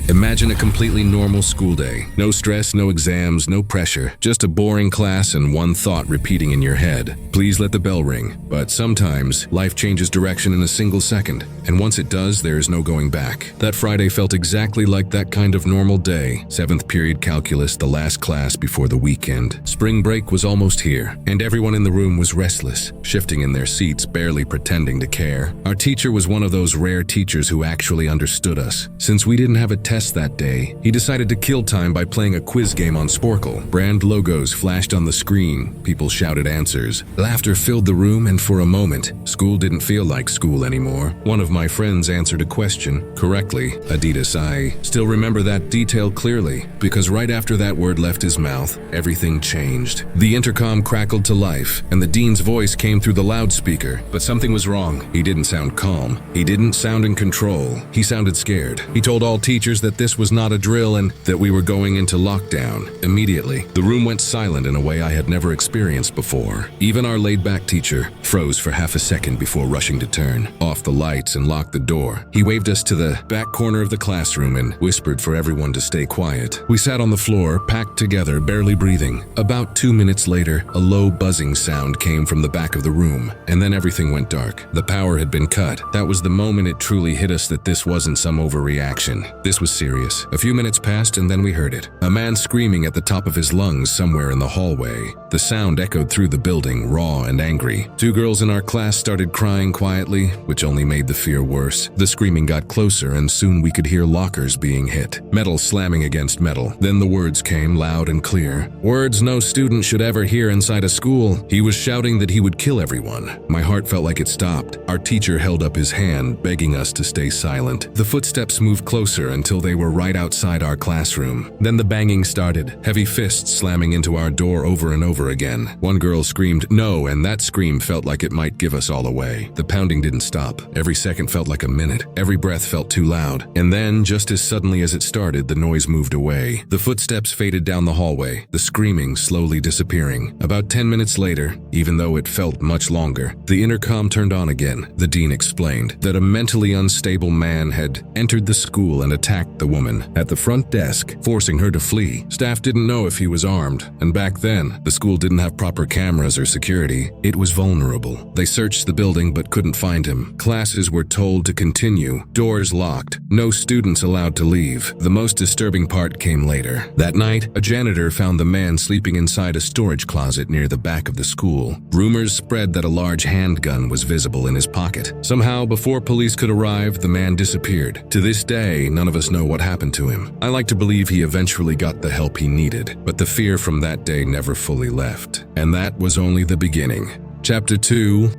Imagine a completely normal school day. No stress, no exams, no pressure. Just a boring class and one thought repeating in your head. Please let the bell ring. But sometimes, life changes direction in a single second. And once it does, there is no going back. That Friday felt exactly like that kind of normal day. 7th period calculus, the last class before the weekend. Spring break was almost here, and everyone in the room was restless, shifting in their seats, barely pretending to care. Our teacher was one of those rare teachers who actually understood us. Since we didn't have a test that day, he decided to kill time by playing a quiz game on Sporkle. Brand logos flashed on the screen. People shouted answers. Laughter filled the room, and for a moment, school didn't feel like school anymore. One of my friends answered a question correctly. Adidas. I still remember that detail clearly, because right after that word left his mouth, everything changed. The intercom crackled to life, and the dean's voice came through the loudspeaker. But something was wrong. He didn't sound calm. He didn't sound in control. He sounded scared. He told all teachers that this was not a drill and that we were going into lockdown. Immediately, the room went silent in a way I had never experienced before. Even our laid-back teacher froze for half a second before rushing to turn off the lights and lock the door. He waved us to the back corner of the classroom and whispered for everyone to stay quiet. We sat on the floor, packed together, barely breathing. About 2 minutes later, a low buzzing sound came from the back of the room, and then everything went dark. The power had been cut. That was the moment it truly hit us that this wasn't some overreaction. This was serious. A few minutes passed, and then we heard it. A man screaming at the top of his lungs somewhere in the hallway. The sound echoed through the building, raw and angry. 2 girls in our class started crying quietly, which only made the fear worse. The screaming got closer, and soon we could hear lockers being hit. Metal slamming against metal. Then the words came loud and clear. Words no student should ever hear inside a school. He was shouting that he would kill everyone. My heart felt like it stopped. Our teacher held up his hand, begging us to stay silent. The footsteps moved closer until they were right outside our classroom. Then the banging started, heavy fists slamming into our door over and over again. One girl screamed, "No," and that scream felt like it might give us all away. The pounding didn't stop. Every second felt like a minute. Every breath felt too loud. And then, just as suddenly as it started, the noise moved away. The footsteps faded down the hallway, the screaming slowly disappearing. About 10 minutes later, even though it felt much longer, the intercom turned on again. The dean explained that a mentally unstable man had entered the school and attacked the woman at the front desk, forcing her to flee. Staff didn't know if he was armed, and back then, the school didn't have proper cameras or security. It was vulnerable. They searched the building but couldn't find him. Classes were told to continue, doors locked, no students allowed to leave. The most disturbing part came later. That night, a janitor found the man sleeping inside a storage closet near the back of the school. Rumors spread that a large handgun was visible in his pocket. Somehow, before police could arrive, the man disappeared. To this day, none of us know what happened to him. I like to believe he eventually got the help he needed, but the fear from that day never fully left. And that was only the beginning. Chapter 2.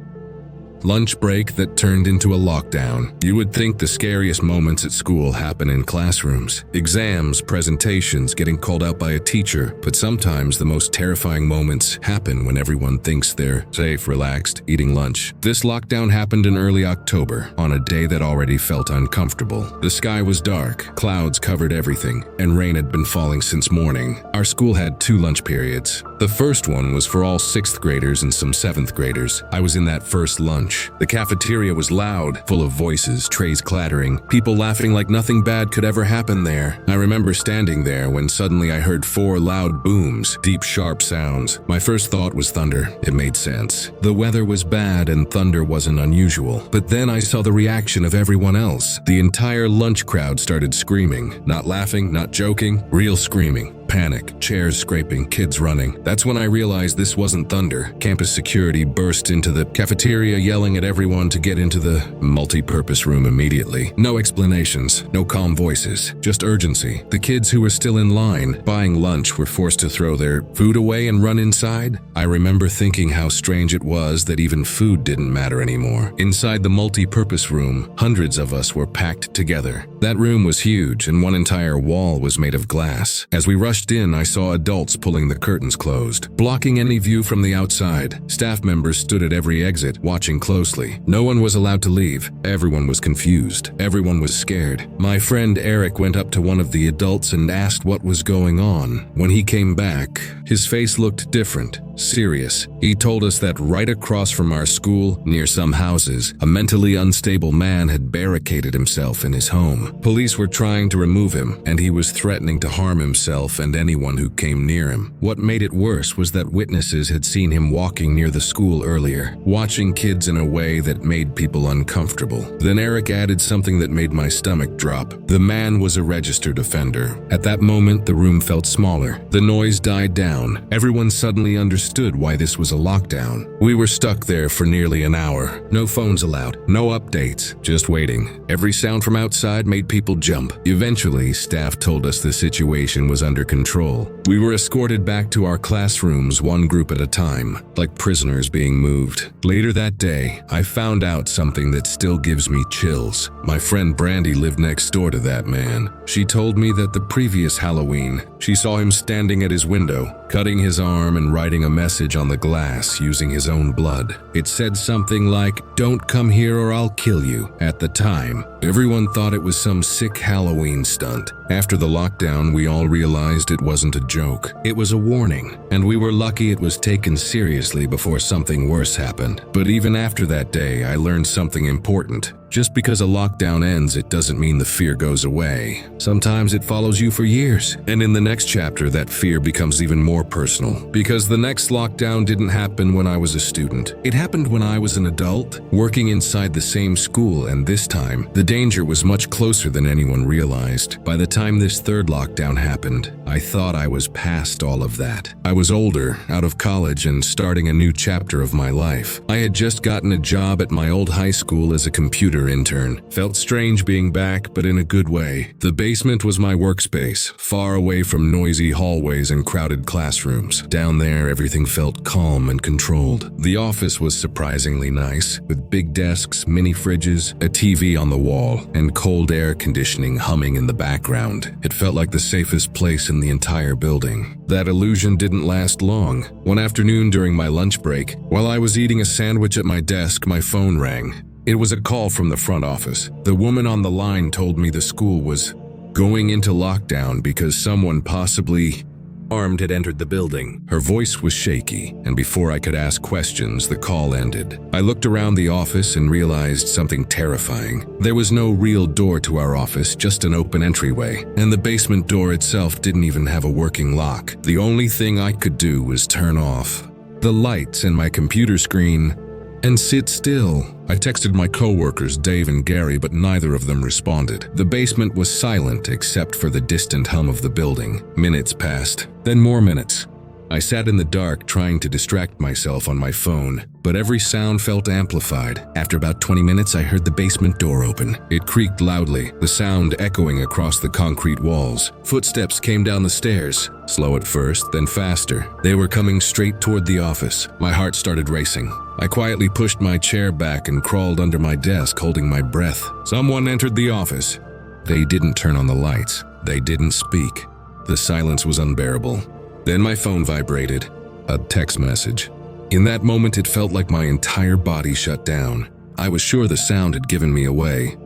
Lunch break that turned into a lockdown. You would think the scariest moments at school happen in classrooms. Exams, presentations, getting called out by a teacher. But sometimes the most terrifying moments happen when everyone thinks they're safe, relaxed, eating lunch. This lockdown happened in early October, on a day that already felt uncomfortable. The sky was dark, clouds covered everything, and rain had been falling since morning. Our school had 2 lunch periods. The first one was for all 6th graders and some 7th graders. I was in that first lunch. The cafeteria was loud, full of voices, trays clattering, people laughing like nothing bad could ever happen there. I remember standing there when suddenly I heard 4 loud booms, deep, sharp sounds. My first thought was thunder. It made sense. The weather was bad and thunder wasn't unusual. But then I saw the reaction of everyone else. The entire lunch crowd started screaming. Not laughing, not joking, real screaming. Panic, chairs scraping, kids running. That's when I realized this wasn't thunder. Campus security burst into the cafeteria yelling at everyone to get into the multi-purpose room immediately. No explanations, no calm voices, just urgency. The kids who were still in line, buying lunch, were forced to throw their food away and run inside. I remember thinking how strange it was that even food didn't matter anymore. Inside the multi-purpose room, hundreds of us were packed together. That room was huge, and one entire wall was made of glass. As we rushed in, I saw adults pulling the curtains closed, blocking any view from the outside. Staff members stood at every exit, watching closely. No one was allowed to leave. Everyone was confused. Everyone was scared. My friend Eric went up to one of the adults and asked what was going on. When he came back, his face looked different. Serious. He told us that right across from our school, near some houses, a mentally unstable man had barricaded himself in his home. Police were trying to remove him, and he was threatening to harm himself and anyone who came near him. What made it worse was that witnesses had seen him walking near the school earlier, watching kids in a way that made people uncomfortable. Then Eric added something that made my stomach drop. The man was a registered offender. At that moment, the room felt smaller. The noise died down. Everyone suddenly understood why this was a lockdown. We were stuck there for nearly an hour. No phones allowed, no updates, just waiting. Every sound from outside made people jump. Eventually, staff told us the situation was under control. We were escorted back to our classrooms, one group at a time, like prisoners being moved. Later that day, I found out something that still gives me chills. My friend Brandy lived next door to that man. She told me that the previous Halloween, she saw him standing at his window, cutting his arm and writing a message on the glass using his own blood. It said something like, "Don't come here or I'll kill you." At the time, everyone thought it was some sick Halloween stunt. After the lockdown, we all realized it wasn't a joke. It was a warning, and we were lucky it was taken seriously before something worse happened. But even after that day, I learned something important. Just because a lockdown ends, it doesn't mean the fear goes away. Sometimes it follows you for years. And in the next chapter, that fear becomes even more personal. Because the next lockdown didn't happen when I was a student. It happened when I was an adult, working inside the same school, and this time, the danger was much closer than anyone realized. By the time this third lockdown happened, I thought I was past all of that. I was older, out of college, and starting a new chapter of my life. I had just gotten a job at my old high school as a computer intern. Felt strange being back, but in a good way. The basement was my workspace, far away from noisy hallways and crowded classrooms. Down there, everything felt calm and controlled. The office was surprisingly nice, with big desks, mini fridges, a TV on the wall, and cold air conditioning humming in the background. It felt like the safest place in the entire building. That illusion didn't last long. One afternoon during my lunch break, while I was eating a sandwich at my desk, my phone rang. It was a call from the front office. The woman on the line told me the school was going into lockdown because someone possibly armed had entered the building. Her voice was shaky, and before I could ask questions, the call ended. I looked around the office and realized something terrifying. There was no real door to our office, just an open entryway, and the basement door itself didn't even have a working lock. The only thing I could do was turn off the lights in my computer screen and sit still. I texted my coworkers, Dave and Gary, but neither of them responded. The basement was silent except for the distant hum of the building. Minutes passed, then more minutes. I sat in the dark trying to distract myself on my phone, but every sound felt amplified. After about 20 minutes, I heard the basement door open. It creaked loudly, the sound echoing across the concrete walls. Footsteps came down the stairs, slow at first, then faster. They were coming straight toward the office. My heart started racing. I quietly pushed my chair back and crawled under my desk, holding my breath. Someone entered the office. They didn't turn on the lights. They didn't speak. The silence was unbearable. Then my phone vibrated. A text message. In that moment, it felt like my entire body shut down. I was sure the sound had given me away.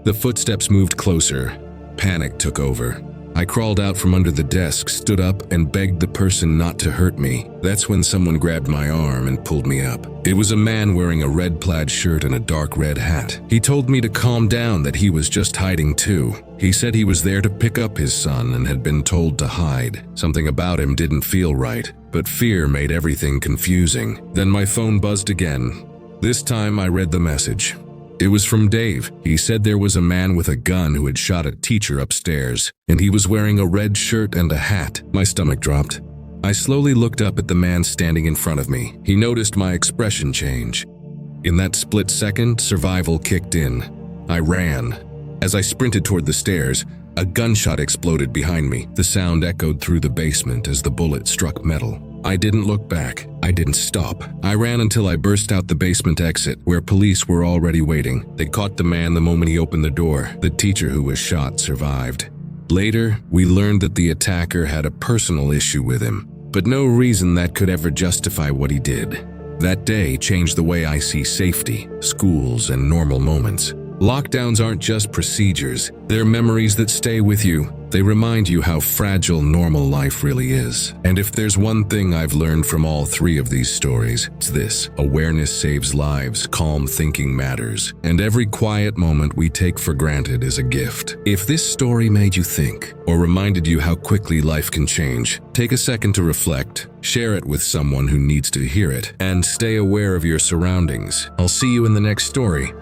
The footsteps moved closer. Panic took over. I crawled out from under the desk, stood up, and begged the person not to hurt me. That's when someone grabbed my arm and pulled me up. It was a man wearing a red plaid shirt and a dark red hat. He told me to calm down, that he was just hiding too. He said he was there to pick up his son and had been told to hide. Something about him didn't feel right, but fear made everything confusing. Then my phone buzzed again. This time I read the message. It was from Dave. He said there was a man with a gun who had shot a teacher upstairs, and he was wearing a red shirt and a hat. My stomach dropped. I slowly looked up at the man standing in front of me. He noticed my expression change. In that split second, survival kicked in. I ran. As I sprinted toward the stairs, a gunshot exploded behind me. The sound echoed through the basement as the bullet struck metal. I didn't look back. I didn't stop. I ran until I burst out the basement exit, where police were already waiting. They caught the man the moment he opened the door. The teacher who was shot survived. Later, we learned that the attacker had a personal issue with him, but no reason that could ever justify what he did. That day changed the way I see safety, schools, and normal moments. Lockdowns aren't just procedures. They're memories that stay with you. They remind you how fragile normal life really is. And if there's one thing I've learned from all three of these stories, it's this: awareness saves lives, calm thinking matters, and every quiet moment we take for granted is a gift. If this story made you think, or reminded you how quickly life can change, take a second to reflect, share it with someone who needs to hear it, and stay aware of your surroundings. I'll see you in the next story.